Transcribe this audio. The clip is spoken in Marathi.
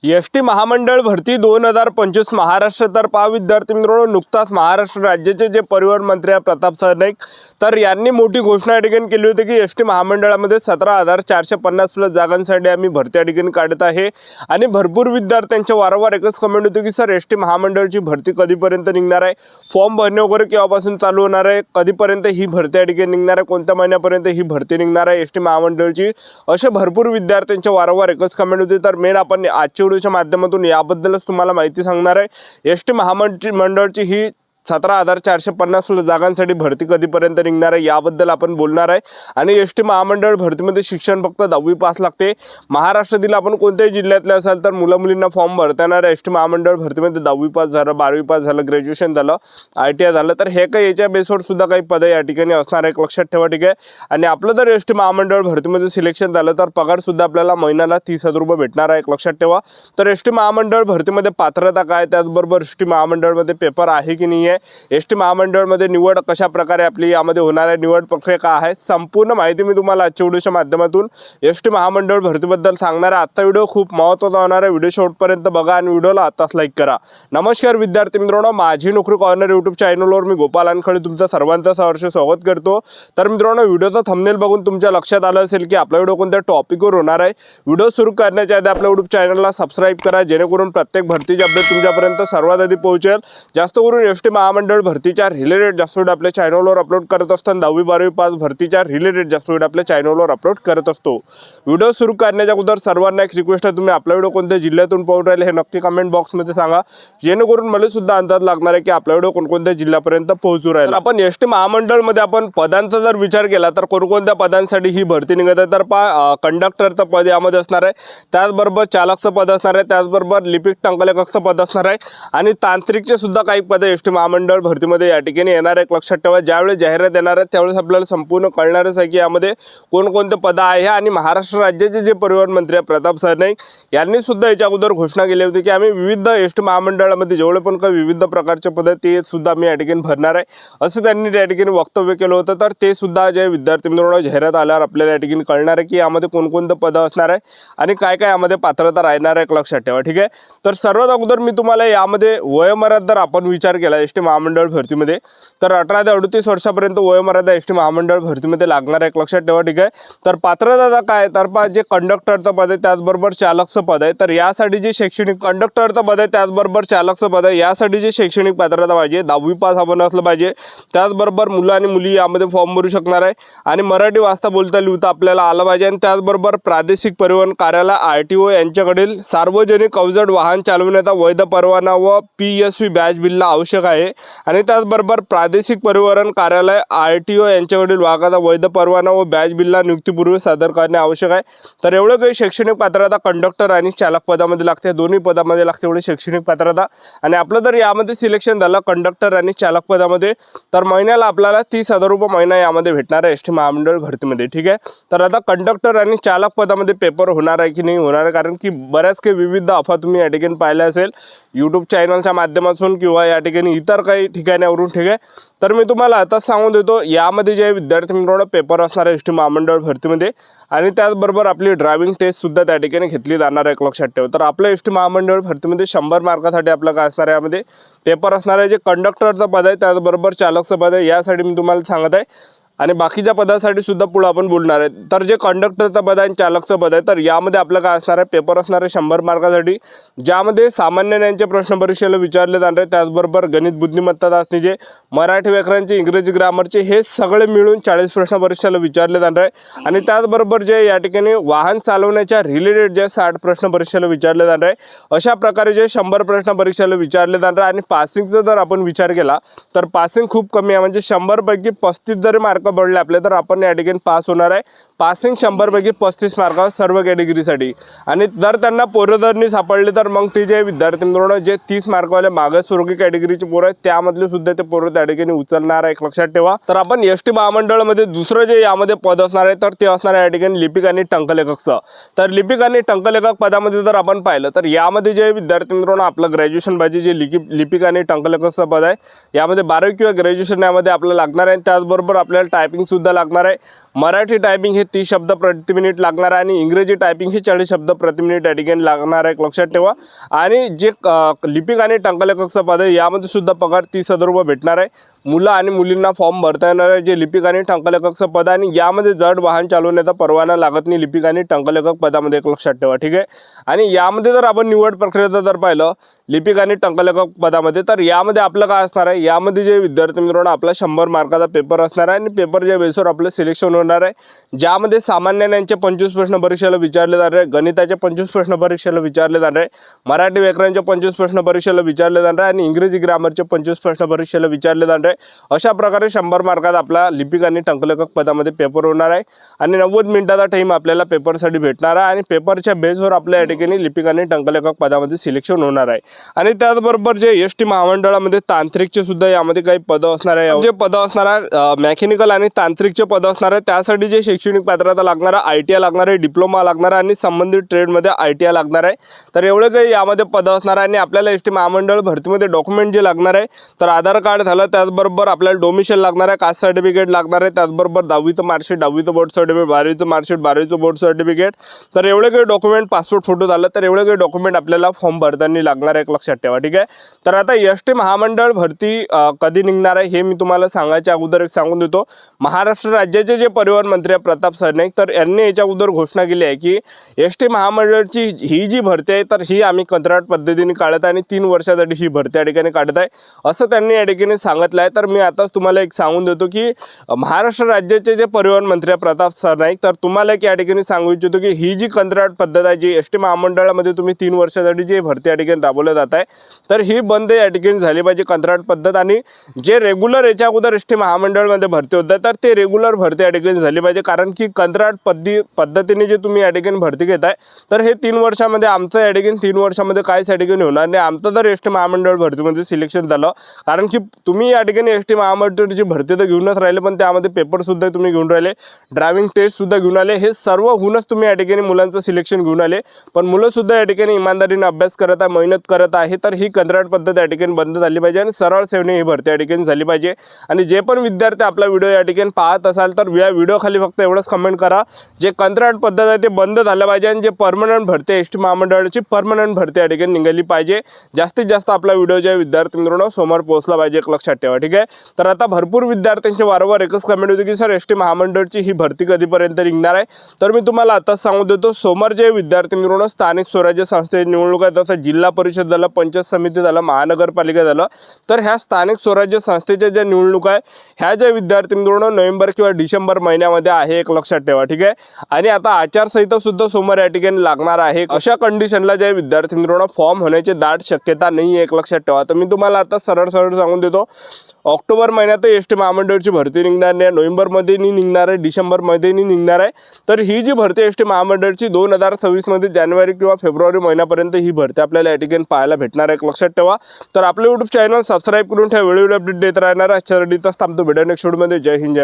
एस.टी. महामंडळ भरती 2025 महाराष्ट्र तर पहा विद्यार्थी मित्रांनो, नुकताच महाराष्ट्र राज्याचे जे परिवहन मंत्री प्रताप सरनाईक तर यांनी मोठी घोषणा या ठिकाणी केली होती की एस.टी. महामंडळामध्ये 17,450 प्लस जागांसाठी आम्ही भरती या ठिकाणी काढत आहे। आणि भरपूर विद्यार्थ्यांचे वारंवार एकच कमेंट होती की सर एस.टी. महामंडळाची भरती कधीपर्यंत निघणार आहे, फॉर्म भरणे वगैरे केव्हापासून चालू होणार आहे, कधीपर्यंत ही भरती या ठिकाणी निघणार आहे, कोणत्या महिन्यापर्यंत ही भरती निघणार आहे एस.टी. महामंडळाची, असे भरपूर विद्यार्थ्यांचे वारंवार एकच कमेंट होती। तर मेन आपण आजच्या व्हिडिओच्या माध्यमातून याबद्दलच तुम्हाला माहिती सांगणार आहे। एस.टी. महामंडळाची ही 17,450 जागांसाठी भरती कधीपर्यंत निघणार आहे याबद्दल आपण बोलणार आहे। आणि एस.टी. महामंडळ भरतीमध्ये शिक्षण फक्त 10वी पास लागते। महाराष्ट्रातील आपण कोणत्याही जिल्ह्यातले असाल तर मुला मुलींना फॉर्म भरताना एस.टी. महामंडळ भरतीमध्ये 10वी पास झालं, 12वी पास झालं, ग्रॅज्युएशन झालं, ITI झालं तर हे काही याच्या बेसवर सुद्धा काही पदं या ठिकाणी असणार आहे, लक्षात ठेवा, ठीक आहे। आणि आपलं जर एस.टी. महामंडळ भरतीमध्ये सिलेक्शन झालं तर पगार सुद्धा आपल्याला महिन्याला 30,000 रुपये भेटणार आहे, लक्षात ठेवा। तर एस.टी. महामंडळ भरतीमध्ये पात्रता काय, त्याचबरोबर एस.टी. महामंडळमध्ये पेपर आहे की नाही, एस.टी. महामंडळमध्ये निवड कशा प्रकारे आपली यामध्ये होणार आहे, निवड प्रक्रिया काय आहे, संपूर्ण माहिती मी तुम्हाला आजच्या व्हिडिओच्या माध्यमातून एस.टी. महामंडळ भरतीबद्दल सांगणार आहे। आजचा व्हिडिओ खूप महत्त्वाचा होणार आहे, व्हिडिओ शेवटपर्यंत बघा आणि व्हिडिओला आताच लाईक करा। नमस्कार विद्यार्थी मित्रांनो, माझी नोकरी कॉर्नर यूट्यूब चॅनलवर मी गोपाल वानखडे तुमचं सर्वांचं सहर्ष स्वागत करतो। तर मित्रांनो, व्हिडिओचा थंबनेल बघून तुमच्या लक्षात आलं असेल की आपला व्हिडिओ कोणत्या टॉपिकवर होणार आहे। व्हिडिओ सुरू करण्याच्या आधी आपल्या यूट्यूब चॅनलला सबस्क्राईब करा, जेणेकरून प्रत्येक भरतीची अपडेट तुमच्यापर्यंत सर्वात आधी पोहोचेल। जास्त करून एस.टी. महामंडळ भरतीच्या रिलेटेड जास्त व्हिडिओ आपल्या चॅनलवर अपलोड करत असतो। 10वी 12वी पास भरतीच्या रिलेटेड जास्त व्हिडिओ आपल्या चॅनलवर अपलोड करत असतो। व्हिडिओ सुरू करण्याच्या अगोदर सर्वांना एक रिक्वेस्ट आहे, तुम्ही आपला व्हिडिओ कोणत्या जिल्ह्यातून पाहून राहिले हे नक्की कमेंट बॉक्समध्ये सांगा, जेणेकरून मला सुद्धा अंदाज लागणार आहे की आपला व्हिडिओ कोणकोणत्या जिल्ह्यापर्यंत पोहोचू राहिला। आपण एस.टी. महामंडळमध्ये आपण पदांचा जर विचार केला तर कोणकोणत्या पदांसाठी ही भरती निघत आहे, तर कंडक्टरचं पद यामध्ये असणार आहे, त्याचबरोबर चालकचं पद असणार आहे, त्याचबरोबर लिपिक टंकलेखकचं पद असणार आहे आणि तांत्रिकचे सुद्धा काही पद एस.टी. महामंडळ भरतीमध्ये या ठिकाणी येणार आहे, लक्षात ठेवा। ज्यावेळेस जाहिरात येणार आहे त्यावेळेस आपल्याला संपूर्ण कळणारच आहे की यामध्ये कोणकोणते पद आहे। आणि महाराष्ट्र राज्याचे जे परिवहन मंत्री प्रताप सरनाईक यांनी सुद्धा याच्या अगोदर घोषणा केली होती की आम्ही विविध एस.टी. महामंडळामध्ये जेवढे पण काही विविध प्रकारचे पद आहेत ते सुद्धा मी या ठिकाणी भरणार आहे, असं त्यांनी या ठिकाणी वक्तव्य केलं होतं। तर ते सुद्धा जे विद्यार्थी मित्रांनो जाहिरात आल्यावर आपल्याला या ठिकाणी कळणार आहे की यामध्ये कोणकोणते पद असणार आहे आणि काय काय यामध्ये पात्रता राहणार आहे, लक्षात ठेवा, ठीक आहे। तर सर्वात अगोदर मी तुम्हाला यामध्ये वयोमर्यादा जर आपण विचार केला एस.टी. महामंडळ भरतीमध्ये तर 18 ते 38 वर्षापर्यंत वयोमर्यादा एस.टी. महामंडळ भरतीमध्ये लागणार आहे, लक्षात ठेवा, ठीक आहे। तर पात्रता काय, तर जे कंडक्टरचं पद आहे त्याचबरोबर चालकचं पद आहे, तर यासाठी जे शैक्षणिक कंडक्टरचं पद आहे त्याचबरोबर चालकचं पद आहे यासाठी जे शैक्षणिक पात्रता पाहिजे 10वी पास आपण असलं पाहिजे। त्याचबरोबर मुलं आणि मुली यामध्ये फॉर्म भरू शकणार आहे आणि मराठी वाचता बोलता लिहिता आपल्याला आलं पाहिजे। आणि त्याचबरोबर प्रादेशिक परिवहन कार्यालय RTO यांच्याकडील सार्वजनिक अवजड वाहन चालविण्याचा वैध परवाना व PSV बॅच बिलला आवश्यक आहे। आणि त्याचबरोबर प्रादेशिक परिवहन कार्यालय RTO यांच्याकडील वाहनाचा वैध परवाना व बॅच बिलला नियुक्तीपूर्वी सादर करणे आवश्यक आहे। तर एवढं काही शैक्षणिक पात्रता कंडक्टर आणि चालक पदामध्ये लागते, दोन्ही पदामध्ये लागते एवढी शैक्षणिक पात्रता। आणि आपलं जर यामध्ये सिलेक्शन झालं कंडक्टर आणि चालक पदामध्ये तर महिन्याला आपल्याला 30,000 रुपये महिना यामध्ये भेटणार आहे एस.टी. महामंडळ भरतीमध्ये, ठीक आहे। तर आता कंडक्टर आणि चालक पदामध्ये पेपर होणार आहे की नाही होणार आहे, कारण की बऱ्याच काही विविध अफवा तुम्ही या ठिकाणी पाहिल्या असेल यूट्यूब चॅनलच्या माध्यमातून किंवा या ठिकाणी इतर काही ठिकाणावरून, ठीक आहे। तर मी तुम्हाला आताच सांगून देतो यामध्ये जे विद्यार्थी मित्रांनो पेपर असणार आहे एस.टी. महामंडळ भरतीमध्ये आणि त्याचबरोबर आपली ड्रायव्हिंग टेस्टसुद्धा त्या ठिकाणी घेतली जाणार आहे, लक्षात ठेवा। तर आपल्या एस.टी. महामंडळ भरतीमध्ये 100 मार्कासाठी आपलं काय असणार आहे, यामध्ये पेपर असणार आहे, जे कंडक्टरचं पद आहे त्याचबरोबर चालकचं पद आहे यासाठी मी तुम्हाला सांगत आहे। आणि बाकीच्या पदासाठी सुद्धा पुढे आपण बोलणार आहे। तर जे कंडक्टरचं पद आहे आणि चालकचं पद आहे तर यामध्ये आपलं काय असणार आहे, पेपर असणार आहे 100 मार्कासाठी, ज्यामध्ये सामान्य ज्ञानचे प्रश्न परीक्षेला विचारले जाणार आहे, त्याचबरोबर गणित बुद्धिमत्ता चाचणीचे, मराठी व्याकरणचे, इंग्रजी ग्रामरचे हे सगळे मिळून 40 प्रश्न परीक्षेला विचारले जाणार आहे। आणि त्याचबरोबर जे या ठिकाणी वाहन चालवण्याच्या रिलेटेड जे 60 प्रश्न परीक्षेला विचारले जाणार आहे, अशा प्रकारे जे 100 प्रश्न परीक्षेला विचारले जाणार आहे। आणि पासिंगचा जर आपण विचार केला तर पासिंग खूप कमी आहे, म्हणजे 100 पैकी 35 जरी मार्क पडले आपले तर आपण या ठिकाणी पास होणार आहे। पासिंग 100 पैकी 35 मार्कावर सर्व कॅटेगरीसाठी। आणि जर त्यांना पोरदरणी सापडले तर मग ते जे विद्यार्थी मित्रांनो जे 30 मार्कवाले मागासवर्गीय कॅटेगरीचे पोरं आहेत त्यामधले सुद्धा ते पोरं त्या ठिकाणी उचलणार आहे, लक्षात ठेवा। तर आपण एस.टी. महामंडळामध्ये दुसरं जे यामध्ये पद असणार आहे तर ते असणार आहे या ठिकाणी लिपिक आणि टंकलेखकचं। तर लिपिक आणि टंकलेखक पदामध्ये जर आपण पाहिलं तर यामध्ये जे विद्यार्थी मित्रांनो आपलं ग्रॅज्युएशन पाहिजे, जे लिपिक आणि टंकलेखकचं पद आहे यामध्ये 12वी किंवा ग्रॅज्युएशन यामध्ये आपल्याला लागणार आहे। त्याचबरोबर आपल्याला टायपिंगसुद्धा लागणार आहे। मराठी टायपिंग हे 30 शब्द प्रति मिनिट लागणार आहे आणि इंग्रजी टायपिंग हे 40 शब्द प्रति मिनिट या ठिकाणी लागणार आहे, लक्षात ठेवा। आणि जे लिपिक आणि टंकलेखकचं पद आहे यामध्ये सुद्धा पगार 30,000 रुपये भेटणार आहे। मुलं आणि मुलींना फॉर्म भरता येणार आहे जे लिपिक आणि टंकलेखकचं पद, आणि यामध्ये जड वाहन चालवण्याचा परवाना लागत नाही लिपिक आणि टंकलेखक पदामध्ये, एक लक्षात ठेवा, ठीक आहे। आणि यामध्ये जर आपण निवड प्रक्रियेचं जर पाहिलं लिपिक आणि टंकलेखक पदामध्ये, तर यामध्ये आपलं काय असणार आहे, यामध्ये जे विद्यार्थी मित्रांनो आपला 100 मार्काचा पेपर असणार आहे आणि पेपरच्या बेसवर आपलं सिलेक्शन होणार आहे, ज्यामध्ये सामान्य ज्ञानाचे 25 प्रश्न परीक्षेला विचारले जाणार आहे, गणिताचे 25 प्रश्न परीक्षेला विचारले जाणार आहे, मराठी व्याकरणाचे 25 प्रश्न परीक्षेला विचारले जाणार आहे आणि इंग्रजी ग्रामरचे 25 प्रश्न परीक्षेला विचारले जाणार आहे। अशा प्रकारे 100 मार्कात आपला लिपिक आणि टंकलेखक पदामध्ये पेपर होणार आहे आणि 90 मिनिटाचा टाइम आपल्याला पेपरसाठी भेटणार आहे आणि पेपरच्या बेसवर आपल्या या ठिकाणी लिपिक आणि टंकलेखक पदामध्ये सिलेक्शन होणार आहे। आणि त्याचबरोबर जे एसटी महामंडळामध्ये तांत्रिकचे सुद्धा यामध्ये काही पदं असणार आहे, जे पदं असणार आहे मेकॅनिकल आणि तांत्रिकचे पदं असणार आहे, त्यासाठी जे शैक्षणिक पात्रता लागणार आहे ITI लागणार आहे, डिप्लोमा लागणार आहे आणि संबंधित ट्रेडमध्ये ITI लागणार आहे। तर एवढे काही यामध्ये पदं असणार आहे आणि आपल्याला एसटी महामंडळ भरतीमध्ये डॉक्युमेंट जे लागणार आहे तर आधार कार्ड झालं, त्याचबरोबर आपल्याला डोमिशियल लागणार आहे, कास्ट सर्टिफिकेट लागणार आहे, त्याचबरोबर 10वीचं मार्कशीट 10वीचं बोर्ड सर्टिफिकेट, 12वीचं मार्कशीट 12वीचं बोर्ड सर्टिफिकेट, तर एवढे काही डॉक्युमेंट, पासपोर्ट फोटो झालं तर एवढे काही डॉक्युमेंट आपल्याला फॉर्म भरताना लागणार आहे, लक्षात ठेवा, ठीक आहे। तर आता एसटी महामंडळ भरती कधी निघणार आहे हे मी तुम्हाला सांगायच्या अगोदर एक सांगून देतो। महाराष्ट्र राज्याचे जे परिवहन मंत्री प्रताप सरनाईक तर यांनी याच्या अगोदर घोषणा केली आहे की एसटी महामंडळाची ही जी भरती आहे तर ही आम्ही कंत्राट पद्धतीने काढत आहे आणि 3 वर्षासाठी ही भरती या ठिकाणी काढत आहे असं त्यांनी या ठिकाणी सांगितलं आहे। तर मी आताच तुम्हाला एक सांगून देतो की महाराष्ट्र राज्याचे जे परिवहन मंत्री प्रताप सरनाईक तर तुम्हाला एक या ठिकाणी सांगू इच्छितो की ही जी कंत्राट पद्धत आहे जी एसटी महामंडळामध्ये तुम्ही 3 वर्षासाठी जी भरती या ठिकाणी राबवली जात आहे तर ही बंद या ठिकाणी झाली पाहिजे कंत्राट पद्धत, आणि जे रेग्युलर याच्या अगोदर एसटी महामंडळामध्ये भरती होत आहे तर ते रेग्युलर भरती या ठिकाणी झाली पाहिजे, कारण की कंत्राट पद्धतीने जे तुम्ही या ठिकाणी भरती घेताय तर हे 3 वर्षामध्ये आमचं या ठिकाणी 3 वर्षामध्ये काहीच या ठिकाणी होणार नाही। आमचं जर एसटी महामंडळ भरतीमध्ये सिलेक्शन झालं, कारण की तुम्ही या ठिकाणी एसटी महामंडळाची भरती तर घेऊनच राहिले पण त्यामध्ये पेपरसुद्धा तुम्ही घेऊन राहिले, ड्रायव्हिंग टेस्टसुद्धा घेऊन आले, हे सर्व होऊनच तुम्ही या ठिकाणी मुलांचं सिलेक्शन घेऊन आले, पण मुलंसुद्धा या ठिकाणी इमानदारीने अभ्यास करत आहे, मेहनत करत आहे, तर ही कंत्राट पद्धत या ठिकाणी बंद झाली पाहिजे आणि सरळ सेवेने ही भरती या ठिकाणी झाली पाहिजे। आणि जे पण विद्यार्थी आपला व्हिडिओ या ठिकाणी पाहत असाल तर या व्हिडिओ खाली फक्त एवढंच कमेंट करा जे कंत्राट पद्धत आहे ते बंद झालं पाहिजे आणि जे परमनंट भरती एसटी महामंडळाची परमनंट भरती या ठिकाणी निघाली पाहिजे। जास्तीत जास्त आपला व्हिडिओ ज्या विद्यार्थी मित्रांनो समोर पोहोचला पाहिजे, एक लक्षात ठेवा, ठीक आहे। तर आता भरपूर विद्यार्थ्यांचे वारंवार एकच कमेंट होती की सर एसटी महामंडळाची ही भरती कधीपर्यंत निघणार आहे, तर मी तुम्हाला आताच सांगू देतो सोमवार जे विद्यार्थी मित्रांनो स्थानिक स्वराज्य संस्थेची निवडणूक आहे, जसं जिल्हा परिषद झालं, पंचायत समिती झालं, महानगरपालिका झालं, तर ह्या स्थानिक स्वराज्य संस्थेच्या ज्या निवडणूक आहे ह्या ज्या विद्यार्थी मित्रांनो नोव्हेंबर किंवा डिसेंबर महिन्यामध्ये आहे, एक लक्षात ठेवा, ठीक आहे। आणि आता आचारसंहिता सुद्धा सोमवार या ठिकाणी लागणार आहे, अशा कंडिशनला ज्या विद्यार्थी मित्रांनो फॉर्म होण्याची दाट शक्यता नाही, एक लक्षात ठेवा। तर मी तुम्हाला आता सरळ सांगून देतो ऑक्टोबर महिन्यात एसटी महामंडळाची भरती निघणार नाही, नोव्हेंबरमध्ये नाही निघणार आहे, डिसेंबरमध्ये नाही निघणार आहे। तर ही जी भरती एसटी महामंडळाची 2026 मध्ये जानेवारी किंवा फेब्रुवारी महिन्यापर्यंत ही भरती आपल्याला या ठिकाणी पाहायला भेटणार आहे, लक्षात ठेवा। तर आपले YouTube चॅनल सबस्क्राईब करून ठेवा, व्हिडिओ अपडेट देत राहणार आहे। आजच्या थांबतो, भेटूया नेक्स्ट व्हिडिओमध्ये। जय हिंद, जय